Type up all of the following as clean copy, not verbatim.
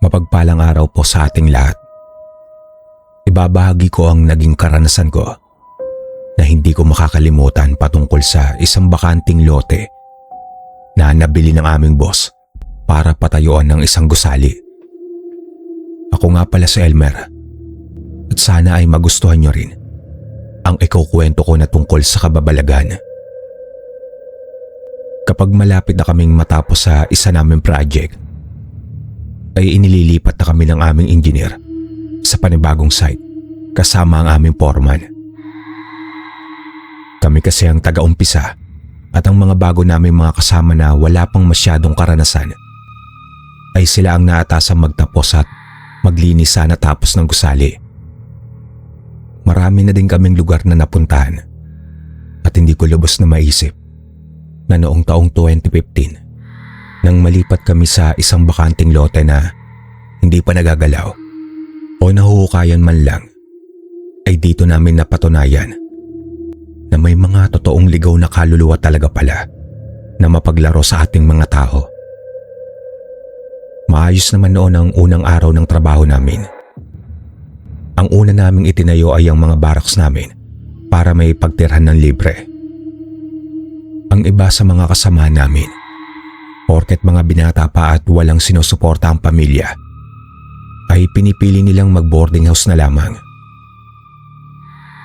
Mapagpalang araw po sa ating lahat. Ibabahagi ko ang naging karanasan ko na hindi ko makakalimutan patungkol sa isang bakanting lote na nabili ng aming boss para patayuan ng isang gusali. Ako nga pala si Elmer at sana ay magustuhan nyo rin ang ikukwento ko na tungkol sa kababalagan. Kapag malapit na kaming matapos sa isa naming project, ay inililipat na kami ng aming engineer sa panibagong site kasama ang aming foreman. Kami kasi ang taga-umpisa at ang mga bago naming mga kasama na wala pang masyadong karanasan ay sila ang naatasang magtapos at maglinis sana tapos ng gusali. Marami na din kaming lugar na napuntahan at hindi ko lubos na maisip na noong taong 2015 nang malipat kami sa isang bakanting lote na hindi pa nagagalaw o nahuhukayan man lang, ay dito namin napatunayan na may mga totoong ligaw na kaluluwa talaga pala na mapaglaro sa ating mga tao. Maayos naman noon ang unang araw ng trabaho namin. Ang una naming itinayo ay ang mga barracks namin para may pagtirhan ng libre. Ang iba sa mga kasama namin, porket mga binata pa at walang sinusuporta ang pamilya, ay pinipili nilang mag-boarding house na lamang.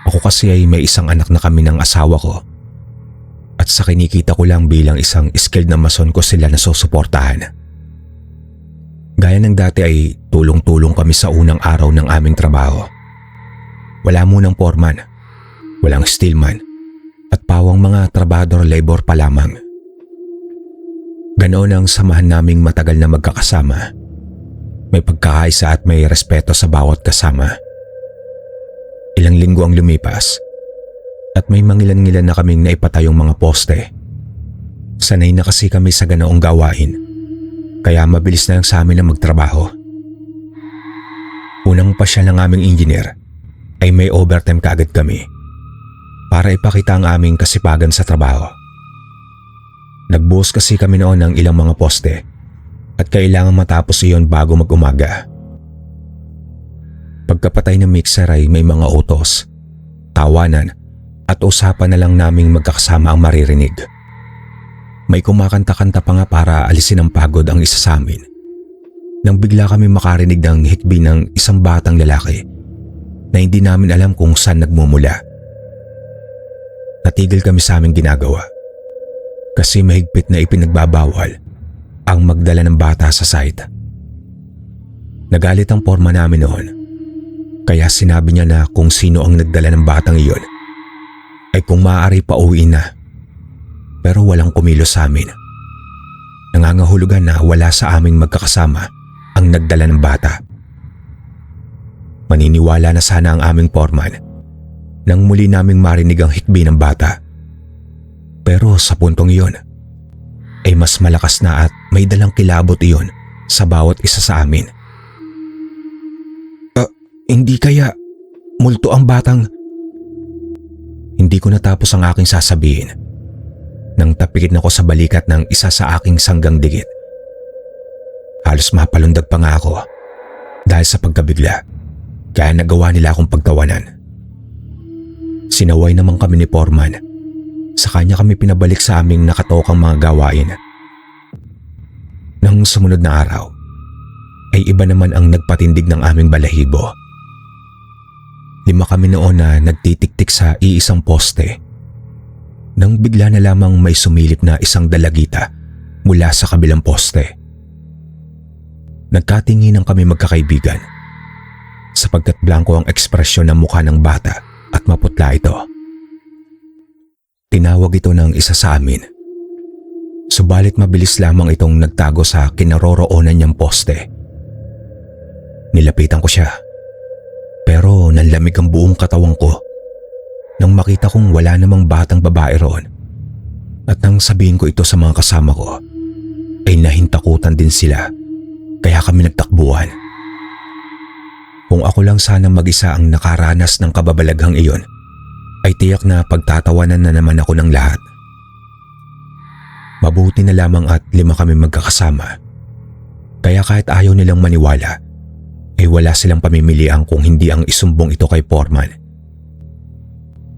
Ako kasi ay may isang anak na kami ng asawa ko at sa kinikita ko lang bilang isang skilled na mason ko sila na susuportahan. Gaya ng dati ay tulong-tulong kami sa unang araw ng aming trabaho. Wala munang foreman, walang steelman at pawang mga trabador labor pa lamang. Ganoon ang samahan naming matagal na magkakasama. May pagkakaisa at may respeto sa bawat kasama. Ilang linggo ang lumipas at may mangilan-ngilan na kaming naipatayong mga poste. Sanay na kasi kami sa ganoong gawain, kaya mabilis na lang sa amin na magtrabaho. Unang pasya ng aming engineer ay may overtime kaagad kami para ipakita ang aming kasipagan sa trabaho. Nagbuhos kasi kami noon ng ilang mga poste at kailangan matapos iyon bago mag-umaga. Pagkapatay ng mixer ay may mga utos, tawanan at usapan na lang naming magkakasama ang maririnig. May kumakanta-kanta pa nga para alisin ang pagod ang isa sa amin nang bigla kami makarinig ng hikbi ng isang batang lalaki na hindi namin alam kung saan nagmumula. Natigil kami sa aming ginagawa kasi mahigpit na ipinagbabawal ang magdala ng bata sa site. Nagalit ang porma namin noon, kaya sinabi niya na kung sino ang nagdala ng batang iyon ay kung maaari pa uwiin na. Pero walang kumilos sa amin. Nangangahulugan na wala sa aming magkakasama ang nagdala ng bata. Maniniwala na sana ang aming foreman nang muli naming marinig ang hikbi ng bata. Pero sa puntong iyon ay mas malakas na at may dalang kilabot iyon sa bawat isa sa amin. Hindi kaya multo ang batang... Hindi ko natapos ang aking sasabihin nang tapikit ako sa balikat ng isa sa aking sanggang digit. Halos mapalundag pa nga ako dahil sa pagkabigla, kaya nagawa nila akong pagtawanan. Sinaway naman kami ni Foreman. Sa kanya kami pinabalik sa aming nakatokang mga gawain. Nang sumunod na araw, ay iba naman ang nagpatindig ng aming balahibo. 5 kami noon na nagtitiktik sa iisang poste. Nang bigla na lamang may sumilip na isang dalagita mula sa kabilang poste. Nagkatinginan kami magkakaibigan sapagkat blanko ang ekspresyon ng mukha ng bata at maputla ito. Tinawag ito ng isa sa amin. Subalit mabilis lamang itong nagtago sa kinaroroonan niyang poste. Nilapitan ko siya, pero nanlamig ang buong katawan ko nang makita kong wala namang batang babae roon. At nang sabihin ko ito sa mga kasama ko, ay nahintakutan din sila, kaya kami nagtakbuhan. Kung ako lang sana mag-isa ang nakaranas ng kababalaghang iyon, ay tiyak na pagtatawanan na naman ako ng lahat. Mabuti na lamang at 5 kami magkakasama. Kaya kahit ayaw nilang maniwala, wala silang pamimilian kung hindi ang isumbong ito kay Foreman.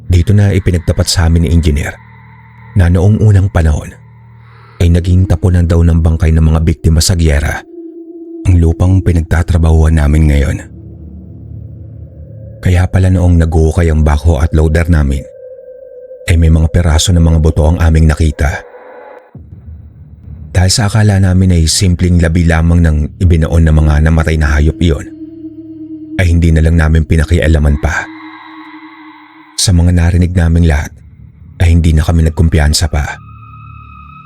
Dito na ipinagtapat sa amin ni Engineer na noong unang panahon ay naging tapunan daw ng bangkay ng mga biktima sa giyera ang lupang pinagtatrabahuan namin ngayon. Kaya pala noong nag-uukay ang backhoe at loader namin, may mga peraso ng mga buto ang aming nakita. Dahil sa akala namin ay simpleng labi lamang ng ibinaon ng mga namatay na hayop iyon, ay hindi na lang namin pinakialaman pa. Sa mga narinig naming lahat, ay hindi na kami nagkumpiyansa pa.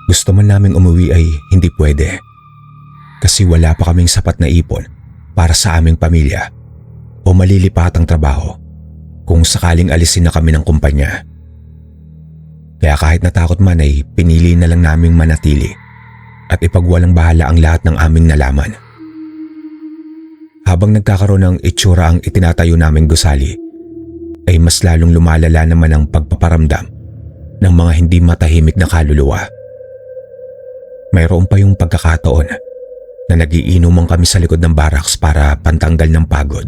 Gusto man naming umuwi ay hindi pwede, kasi wala pa kaming sapat na ipon para sa aming pamilya o malilipatang trabaho kung sakaling alisin na kami ng kumpanya. Kaya kahit natakot man ay pinili na lang naming manatili at ipagwalang bahala ang lahat ng aming nalaman. Habang nagkakaroon ng itsura ang itinatayo naming gusali, ay mas lalong lumalala naman ang pagpaparamdam ng mga hindi matahimik na kaluluwa. Mayroon pa yung pagkakataon na nagiinuman kami sa likod ng barracks para pantanggal ng pagod.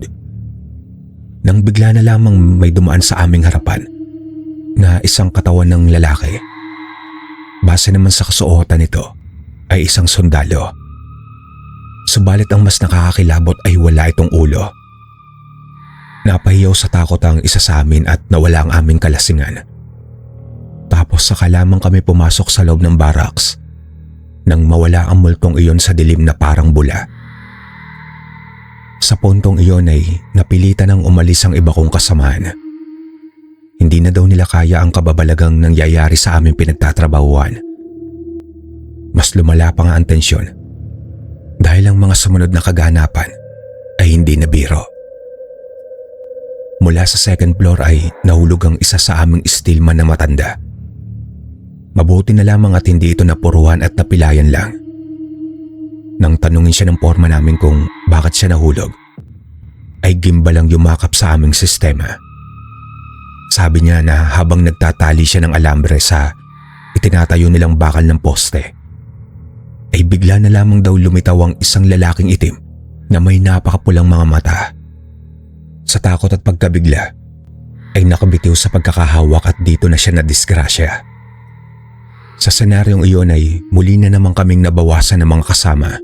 Nang bigla na lamang may dumaan sa aming harapan na isang katawan ng lalaki. Base naman sa kasuotan nito ay isang sundalo. Subalit ang mas nakakakilabot ay wala itong ulo. Napahiyaw sa takot ang isa sa amin at nawala ang aming kalasingan. Tapos saka lamang kami pumasok sa loob ng barracks nang mawala ang multong iyon sa dilim na parang bula. Sa puntong iyon ay napilitan ng umalis ang iba kong kasamahan. Hindi na daw nila kaya ang kababalagang nangyayari sa aming pinagtatrabahuan. Mas lumala pa nga ang tensyon dahil ang mga sumunod na kaganapan ay hindi na biro. Mula sa second floor ay nahulog ang isa sa aming steelman na matanda. Mabuti na lamang at hindi ito napuruhan at napilayan lang. Nang tanungin siya ng porma namin kung bakit siya nahulog, ay gimbalang yumakap sa aming sistema. Sabi niya na habang nagtatali siya ng alambre sa itinatayo nilang bakal ng poste, ay bigla na lamang daw lumitaw ang isang lalaking itim na may napakapulang mga mata. Sa takot at pagkabigla, ay nakabitiw sa pagkakahawak at dito na siya nadisgrasya. Sa senaryong iyon ay muli na naman kaming nabawasan ng mga kasama.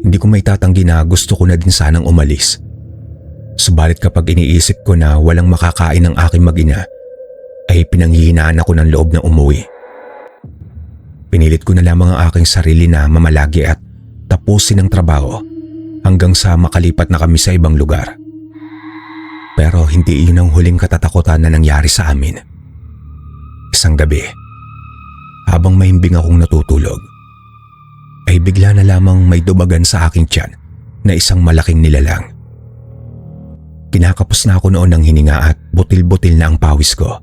Hindi ko may tatanggi na gusto ko na din sanang umalis. Subalit kapag iniisip ko na walang makakain ng aking mag-ina, ay pinanghihinaan ako ng loob na umuwi. Pinilit ko na lamang ang aking sarili na mamalagi at tapusin ang trabaho hanggang sa makalipat na kami sa ibang lugar. Pero hindi iyon ang huling katatakutan na nangyari sa amin. Isang gabi, habang mahimbing akong natutulog, ay bigla na lamang may dumagan sa aking tiyan na isang malaking nilalang. Kinakapos na ako noon ng hininga at butil-butil na ang pawis ko.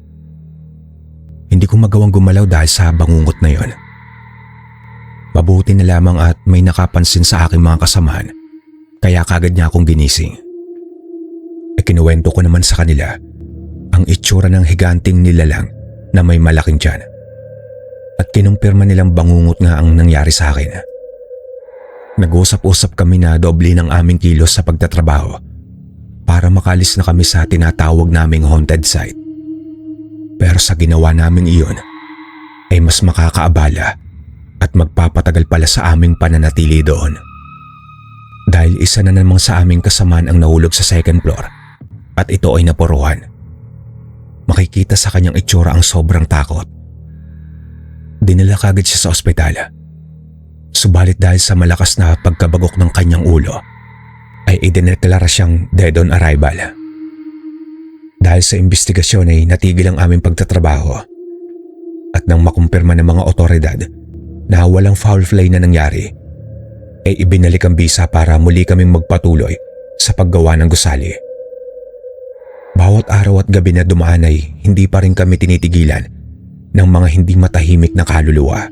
Hindi ko magawang gumalaw dahil sa bangungot na yon. Mabuti na lamang at may nakapansin sa aking mga kasamahan, kaya kagad niya akong ginising. Kinuwento ko naman sa kanila ang itsura ng higanting nilalang na may malaking tiyan. At kinumpirma nilang bangungot nga ang nangyari sa akin. Nag-usap-usap kami na doble ng aming kilos sa pagtatrabaho para makalis na kami sa tinatawag naming haunted site. Pero sa ginawa naming iyon ay mas makakaabala at magpapatagal pala sa aming pananatili doon. Dahil isa na namang sa aming kasamaan ang nahulog sa second floor at ito ay napuruhan. Makikita sa kanyang itsura ang sobrang takot. Dinala kagad siya sa ospital. Subalit dahil sa malakas na pagkabagok ng kanyang ulo, ay idineklara siyang dead on arrival. Dahil sa investigasyon ay natigil ang aming pagtatrabaho. At nang makumpirma ng mga otoridad na walang foul play na nangyari, ay ibinalik ang bisa para muli kaming magpatuloy sa paggawa ng gusali. Bawat araw at gabi na dumaan ay hindi pa rin kami tinitigilan ng mga hindi matahimik na kaluluwa.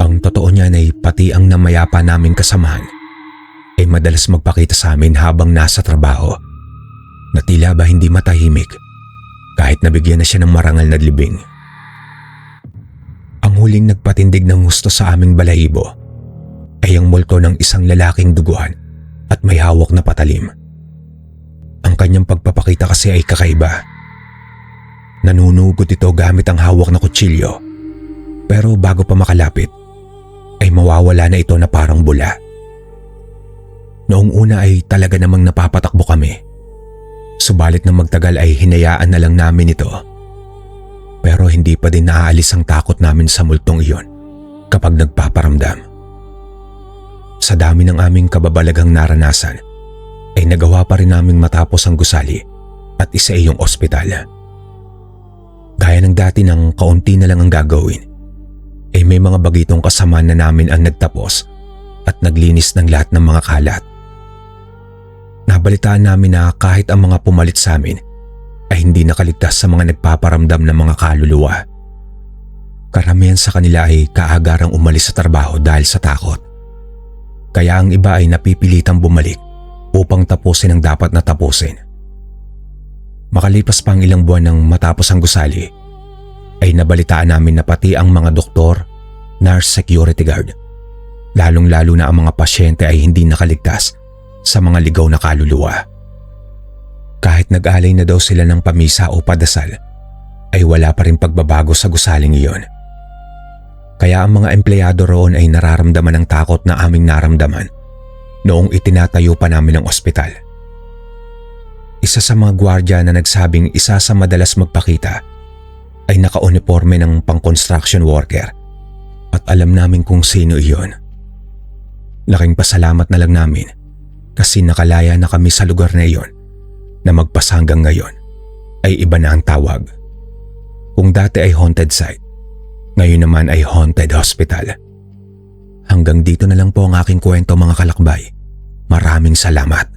Ang totoo niyan ay pati ang namayapa naming kasamahan ay madalas magpakita sa amin habang nasa trabaho na tila ba hindi matahimik kahit nabigyan na siya ng marangal na libing. Ang huling nagpatindig ng husto sa aming balahibo ay ang multo ng isang lalaking duguan at may hawak na patalim. Ang kanyang pagpapakita kasi ay kakaiba. Nanunugot ito gamit ang hawak na kutsilyo, pero bago pa makalapit ay mawawala na ito na parang bula. Noong una ay talaga namang napapatakbo kami, subalit nang magtagal ay hinayaan na lang namin ito. Pero hindi pa din naaalis ang takot namin sa multong iyon kapag nagpaparamdam. Sa dami ng aming kababalaghang naranasan, ay nagawa pa rin naming matapos ang gusali at isa yung ospital. Gaya ng dati nang kaunti na lang ang gagawin, ay may mga bagitong kasama na namin ang nagtapos at naglinis ng lahat ng mga kalat. Nabalitaan namin na kahit ang mga pumalit sa amin ay hindi nakaligtas sa mga nagpaparamdam ng mga kaluluwa. Karamihan sa kanila ay kaagarang umalis sa trabaho dahil sa takot. Kaya ang iba ay napipilitang bumalik upang tapusin ang dapat na tapusin. Makalipas pa ang ilang buwan nang matapos ang gusali, ay nabalitaan namin na pati ang mga doktor, nurse, security guard, lalong-lalo na ang mga pasyente ay hindi nakaligtas sa mga ligaw na kaluluwa. Kahit nag-alay na daw sila ng pamisa o padasal, ay wala pa rin pagbabago sa gusaling iyon. Kaya ang mga empleyado roon ay nararamdaman ng takot na aming naramdaman noong itinatayo pa namin ang ospital. Isa sa mga gwardya na nagsabing isa sa madalas magpakita ay naka-uniforme ng pang-construction worker at alam namin kung sino iyon. Laking pasalamat na lang namin kasi nakalaya na kami sa lugar na iyon na magpas hanggang ngayon ay iba na ang tawag. Kung dati ay haunted site, ngayon naman ay haunted hospital. Hanggang dito na lang po ang aking kwento mga kalakbay. Maraming salamat.